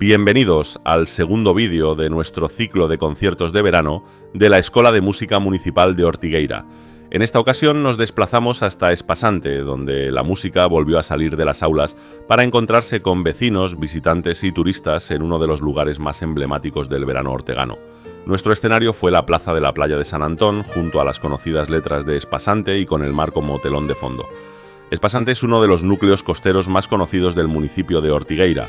Bienvenidos al segundo vídeo de nuestro ciclo de conciertos de verano de la Escola de Música Municipal de Ortigueira. En esta ocasión nos desplazamos hasta Espasante, donde la música volvió a salir de las aulas para encontrarse con vecinos, visitantes y turistas en uno de los lugares más emblemáticos del verano ortegano. Nuestro escenario fue la plaza de la playa de San Antón, junto a las conocidas letras de Espasante y con el mar como telón de fondo. Espasante es uno de los núcleos costeros más conocidos del municipio de Ortigueira.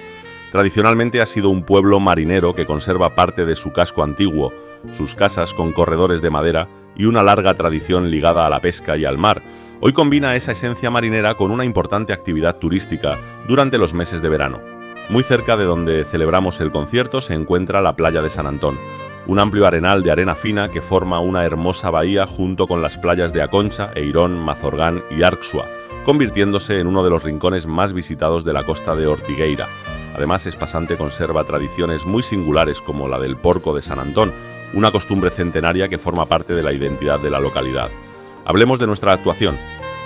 Tradicionalmente ha sido un pueblo marinero que conserva parte de su casco antiguo, sus casas con corredores de madera y una larga tradición ligada a la pesca y al mar. Hoy combina esa esencia marinera con una importante actividad turística durante los meses de verano. Muy cerca de donde celebramos el concierto se encuentra la playa de San Antón, un amplio arenal de arena fina que forma una hermosa bahía junto con las playas de Aconcha, Eirón, Mazorgán y Arxua, convirtiéndose en uno de los rincones más visitados de la costa de Ortigueira. Además, Espasante conserva tradiciones muy singulares como la del porco de San Antón, una costumbre centenaria que forma parte de la identidad de la localidad. Hablemos de nuestra actuación.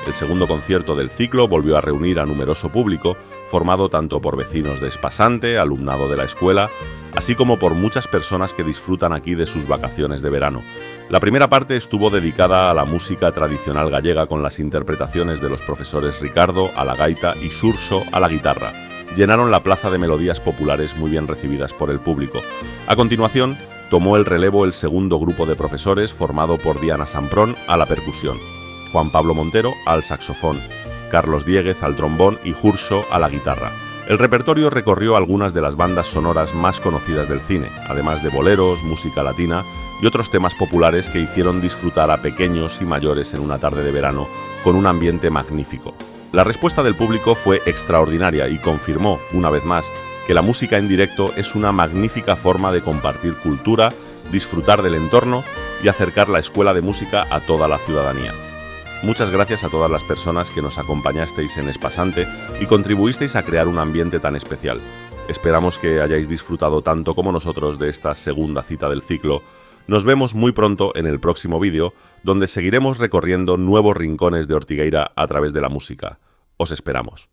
El segundo concierto del ciclo volvió a reunir a numeroso público, formado tanto por vecinos de Espasante, alumnado de la escuela, así como por muchas personas que disfrutan aquí de sus vacaciones de verano. La primera parte estuvo dedicada a la música tradicional gallega con las interpretaciones de los profesores Ricardo a la gaita y Xurxo a la guitarra. Llenaron la plaza de melodías populares muy bien recibidas por el público. A continuación, tomó el relevo el segundo grupo de profesores formado por Diana Samprón a la percusión, Juan Pablo Montero al saxofón, Carlos Dieguez al trombón y Xurxo a la guitarra. El repertorio recorrió algunas de las bandas sonoras más conocidas del cine, además de boleros, música latina y otros temas populares que hicieron disfrutar a pequeños y mayores en una tarde de verano con un ambiente magnífico. La respuesta del público fue extraordinaria y confirmó, una vez más, que la música en directo es una magnífica forma de compartir cultura, disfrutar del entorno y acercar la escuela de música a toda la ciudadanía. Muchas gracias a todas las personas que nos acompañasteis en Espasante y contribuisteis a crear un ambiente tan especial. Esperamos que hayáis disfrutado tanto como nosotros de esta segunda cita del ciclo. Nos vemos muy pronto en el próximo vídeo, donde seguiremos recorriendo nuevos rincones de Ortigueira a través de la música. Os esperamos.